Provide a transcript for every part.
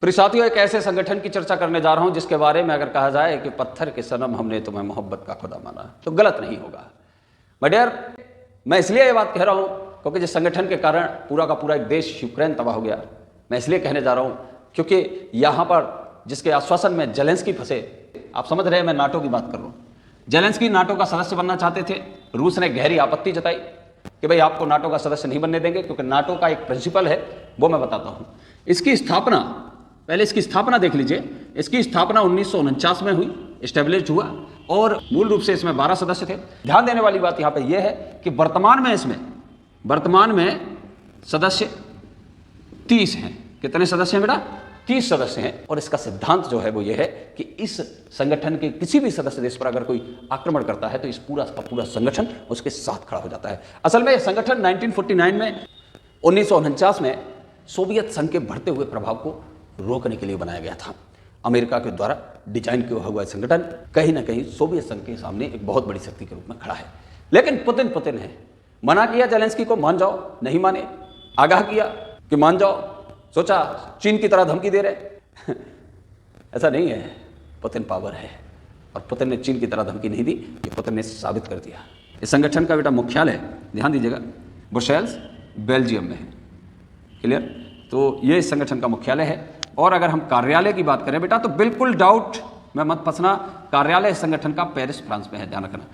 प्रिय साथियों, एक ऐसे संगठन की चर्चा करने जा रहा हूं जिसके बारे में अगर कहा जाए कि पत्थर के सनम हमने तुम्हें मोहब्बत का खुदा माना तो गलत नहीं होगा। माय डियर, मैं इसलिए ये बात कह रहा हूं क्योंकि जिस संगठन के कारण पूरा का पूरा एक देश यूक्रेन तबाह हो गया, मैं इसलिए कहने जा रहा हूं क्योंकि यहां पर जिसके आश्वासन में जेलेंस्की फंसे, आप समझ रहे हैं मैं नाटो की बात कर रहा हूं। जेलेंस्की नाटो का सदस्य बनना चाहते थे। रूस ने गहरी आपत्ति जताई कि भाई आपको नाटो का सदस्य नहीं बनने देंगे, क्योंकि नाटो का एक प्रिंसिपल है, वो मैं बताता हूं। इसकी स्थापना, पहले इसकी स्थापना देख लीजिए। इसकी स्थापना 1949 में हुई, एस्टेब्लिश हुआ, और मूल रूप से इसमें 12 सदस्य थे। ध्यान देने वाली बात यहां पे यह है कि वर्तमान में सदस्य 30 हैं। कितने सदस्य हैं बेटा? 30 सदस्य हैं। और इसका सिद्धांत जो है वो ये है कि इस संगठन के किसी भी सदस्य देश पर अगर कोई आक्रमण करता है तो इस पूरा का पूरा संगठन उसके साथ खड़ा हो जाता है। असल में यह संगठन 1949 में 1949 में सोवियत संघ के बढ़ते हुए प्रभाव को रोकने के लिए बनाया गया था। अमेरिका के द्वारा डिजाइन किया हुआ संगठन कहीं ना कहीं सोवियत संघ के सामने एक बहुत बड़ी शक्ति के रूप में खड़ा है। लेकिन पुतिन है, मना किया जेलेंस्की को, मान जाओ, नहीं माने। आगाह किया कि मान जाओ, सोचा चीन की तरह धमकी दे रहे ऐसा नहीं है, पुतिन पावर है और पुतिन ने चीन की तरह धमकी नहीं दी, ये पुतिन ने साबित कर दिया। इस संगठन का बेटा मुख्यालय, ध्यान दीजिएगा, ब्रुसेल्स, बेल्जियम में है। क्लियर? तो ये इस संगठन का मुख्यालय है। और अगर हम कार्यालय की बात करें बेटा, तो बिल्कुल डाउट में मत फंसना, कार्यालय इस संगठन का पेरिस, फ्रांस में है, ध्यान रखना।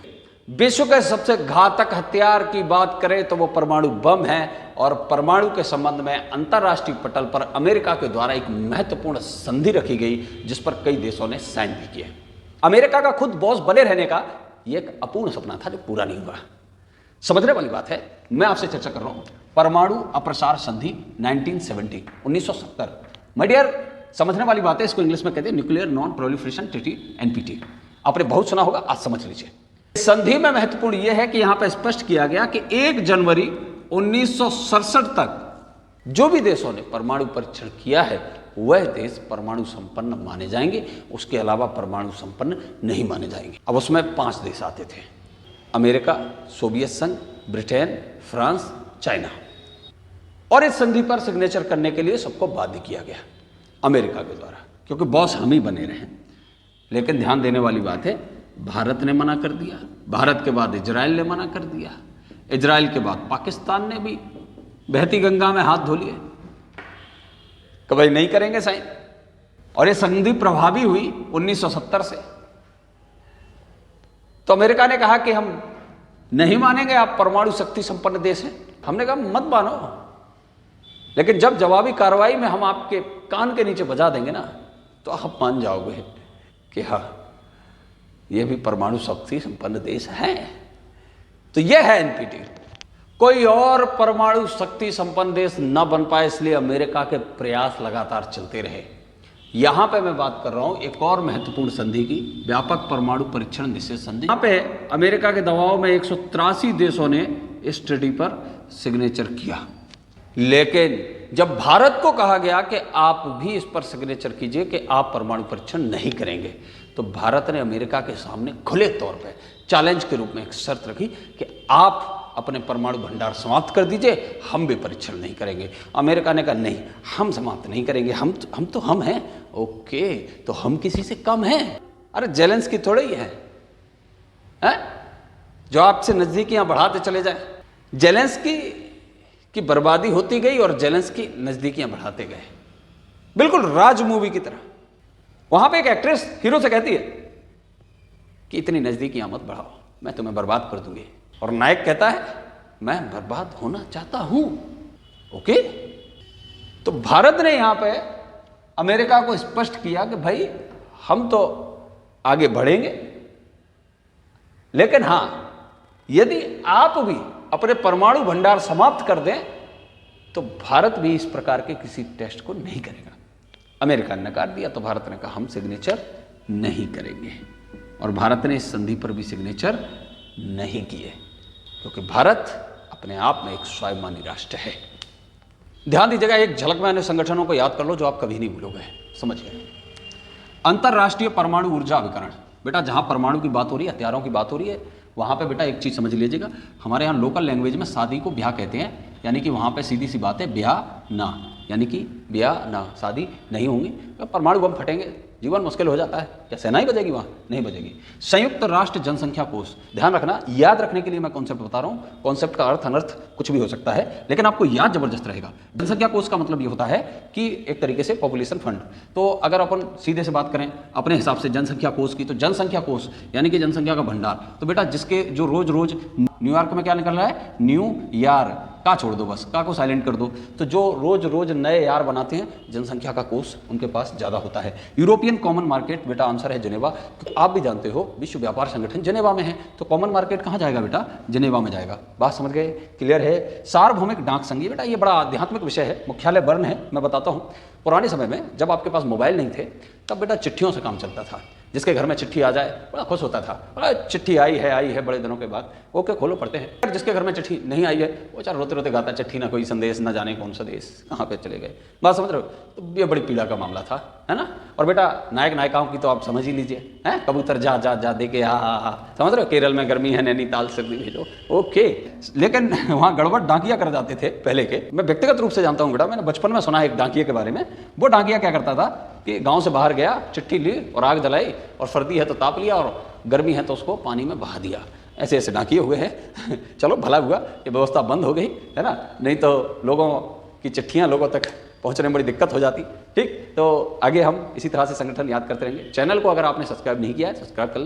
विश्व के सबसे घातक हथियार की बात करें तो वो परमाणु बम है, और परमाणु के संबंध में अंतरराष्ट्रीय पटल पर अमेरिका के द्वारा एक महत्वपूर्ण संधि रखी गई जिस पर कई देशों ने साइन भी किए। अमेरिका का खुद बॉस बने रहने का ये एक अपूर्ण सपना था जो पूरा नहीं हुआ। समझने वाली बात है, मैं आपसे चर्चा कर रहा हूं परमाणु अप्रसार संधि 1970। माय डियर, समझने वाली बात है, इसको इंग्लिश में कहते हैं nuclear non proliferation treaty, NPT. आपने बहुत सुना होगा, आज समझ लीजिए। संधि में महत्वपूर्ण यह है कि यहां पर स्पष्ट किया गया कि 1 जनवरी 1967 तक जो भी देशों ने परमाणु परीक्षण किया है वह देश परमाणु संपन्न माने जाएंगे, उसके अलावा परमाणु संपन्न नहीं माने जाएंगे। अब उसमें 5 देश आते थे: अमेरिका, सोवियत संघ, ब्रिटेन, फ्रांस, चाइना। और इस संधि पर सिग्नेचर करने के लिए सबको बाध्य किया गया अमेरिका के द्वारा, क्योंकि बॉस हम ही बने रहे। लेकिन ध्यान देने वाली बात है, भारत ने मना कर दिया, भारत के बाद इजराइल ने मना कर दिया, इजराइल के बाद पाकिस्तान ने भी बहती गंगा में हाथ धो लिए कि भाई नहीं करेंगे साइन। और ये संधि प्रभावी हुई 1970 से। तो अमेरिका ने कहा कि हम नहीं मानेंगे, आप परमाणु शक्ति संपन्न देश हैं। हमने कहा मत मानो, लेकिन जब जवाबी कार्रवाई में हम आपके कान के नीचे बजा देंगे ना, तो आप मान जाओगे कि हाँ, ये भी परमाणु शक्ति संपन्न देश है। तो यह है एनपीटी। कोई और परमाणु शक्ति संपन्न देश न बन पाए, इसलिए अमेरिका के प्रयास लगातार चलते रहे। यहां पे मैं बात कर रहा हूं एक और महत्वपूर्ण संधि की, व्यापक परमाणु परीक्षण निषेध संधि। यहां पे अमेरिका के दबाव में 183 देशों ने इस ट्रीटी पर सिग्नेचर किया। लेकिन जब भारत को कहा गया कि आप भी इस पर सिग्नेचर कीजिए कि आप परमाणु परीक्षण नहीं करेंगे, तो भारत ने अमेरिका के सामने खुले तौर पे चैलेंज के रूप में एक शर्त रखी कि आप अपने परमाणु भंडार समाप्त कर दीजिए, हम भी परीक्षण नहीं करेंगे। अमेरिका ने कहा नहीं, हम समाप्त नहीं करेंगे, हम हैं। ओके, तो हम किसी से कम हैं? अरे जेलेंस्की थोड़े ही है जो आपसे नजदीकियां बढ़ाते चले जाए। जेलेंस्की की बर्बादी होती गई और जेलेंस्की नजदीकियां बढ़ाते गए, बिल्कुल राज मूवी की तरह। वहां पे एक एक्ट्रेस हीरो से कहती है कि इतनी नजदीकियां मत बढ़ाओ, मैं तुम्हें बर्बाद कर दूंगी। और नायक कहता है मैं बर्बाद होना चाहता हूं। ओके, तो भारत ने यहां पे अमेरिका को स्पष्ट किया कि भाई हम तो आगे बढ़ेंगे, लेकिन हां, यदि आप भी अपने परमाणु भंडार समाप्त कर दें तो भारत भी इस प्रकार के किसी टेस्ट को नहीं करेगा। अमेरिका ने नकार दिया, तो भारत ने कहा हम सिग्नेचर नहीं करेंगे। और भारत ने इस संधि पर भी सिग्नेचर नहीं किए, क्योंकि भारत अपने आप में एक स्वाभिमानी राष्ट्र है। ध्यान दीजिएगा, एक झलक में अन्य संगठनों को याद कर लो जो आप कभी नहीं भूलोगे। समझ गए? अंतरराष्ट्रीय परमाणु ऊर्जा अभिकरण। बेटा, जहां परमाणु की बात हो रही है, हथियारों की बात हो रही है, वहां पे बेटा एक चीज समझ लीजिएगा, हमारे यहाँ लोकल लैंग्वेज में शादी को ब्याह कहते हैं, यानी कि वहां पे सीधी सी बात है, ब्याह ना, यानी कि ब्याह ना, शादी नहीं होंगी, परमाणु बम फटेंगे, जीवन मुश्किल हो जाता है। क्या सेना ही बजेगी वहाँ? नहीं बजेगी। संयुक्त राष्ट्र जनसंख्या कोष, ध्यान रखना, याद रखने के लिए मैं कॉन्सेप्ट बता रहा हूँ। कॉन्सेप्ट का अर्थ अनर्थ कुछ भी हो सकता है, लेकिन आपको याद जबरदस्त रहेगा। जनसंख्या कोष का मतलब ये होता है कि एक तरीके से पॉपुलेशन फंड। तो अगर अपन सीधे से बात करें अपने हिसाब से जनसंख्या कोष की, तो जनसंख्या कोष यानी कि जनसंख्या का भंडार। तो बेटा जिसके जो रोज रोज न्यूयॉर्क में क्या निकल रहा है? न्यू यार, का छोड़ दो, बस का को साइलेंट कर दो। तो जो रोज रोज नए यार बनाते हैं, जनसंख्या का कोष उनके पास ज़्यादा होता है। यूरोपियन कॉमन मार्केट, बेटा आंसर है जिनेवा। तो आप भी जानते हो विश्व व्यापार संगठन जिनेवा में है, तो कॉमन मार्केट कहाँ जाएगा बेटा? जिनेवा में जाएगा। बात समझ गए? क्लियर है? सार्वभौमिक डाक संघ, बेटा ये बड़ा आध्यात्मिक विषय है, मुख्यालय बर्न है। मैं बताता हूँ, पुराने समय में जब आपके पास मोबाइल नहीं थे, तब बेटा चिट्ठियों से काम चलता था। जिसके घर में चिट्ठी आ जाए बड़ा खुश होता था, बड़ा चिट्ठी आई है बड़े दिनों के बाद, ओके खोलो पढ़ते हैं। जिसके घर में चिट्ठी नहीं आई है, वो चार रोते रोते गाता, चिट्ठी ना कोई संदेश, ना जाने कौन सा देश कहाँ पे चले गए। बात समझ रहे हो? तो ये बड़ी पीड़ा का मामला था, है ना। और बेटा नायक नायिकाओं की तो आप समझ ही लीजिए, हैं, कबूतर जा जा जा दे के हा, समझ रहे हो? केरल में गर्मी है, नैनीताल सर्दी भेजो, ओके। लेकिन वहाँ गड़बड़ डाकिया कर जाते थे पहले के। मैं व्यक्तिगत रूप से जानता हूँ बेटा, मैंने बचपन में सुना है एक डाकिये के बारे में। वो डाकिया क्या करता था कि गांव से बाहर गया, चिट्ठी ली और आग जलाई, और सर्दी है तो ताप लिया, और गर्मी है तो उसको पानी में बहा दिया। ऐसे ऐसे डाकिये हुए हैं। चलो भला हुआ ये व्यवस्था बंद हो गई, है ना, नहीं तो लोगों की चिट्ठियां लोगों तक पहुंचने में बड़ी दिक्कत हो जाती। ठीक, तो आगे हम इसी तरह से संगठन याद करते रहेंगे। चैनल को अगर आपने सब्सक्राइब नहीं किया है, सब्सक्राइब कर लें।